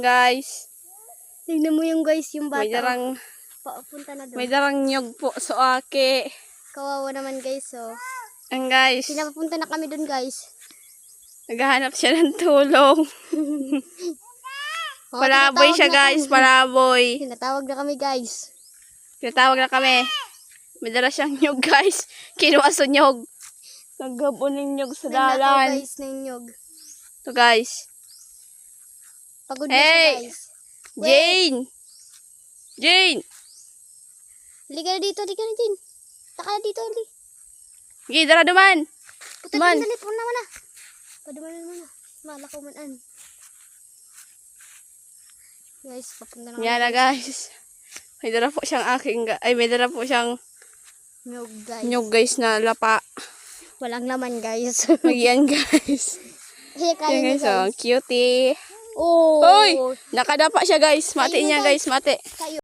Guys, Tingnan mo yung guys, yung bata. May Papunta na doon. may darang nyog po sa aki. Kawawa naman guys, oh. Ang guys, Pinapapunta na kami doon guys. naghahanap siya ng tulong. Palaboy siya guys, palaboy. Tinatawag na kami guys. Tinatawag na kami. May dala siyang nyog guys. Kinuha sa nyog. Naggabon ng nyog sa dalan. Guys, ng nyog. Ito guys. Pagod na Hey! siya guys. Jane! Jane! Liga na dito, liga na din. Taka na dito, li. Sige, dara duman. Puta Man. na dalit, muna muna. Padumanan muna. Malakaw man an. Guys, papunta na kami. Yan na guys. May dala po siyang may dala po siyang Nyog guys. nyog guys na lapa. Walang laman guys. Yan guys. Kaya kaya Yan niya guys, oh, guys. cutie. Oh. Hoy! Nakadapa siya guys. Mati Ayun, niya guys, mati. Kayo.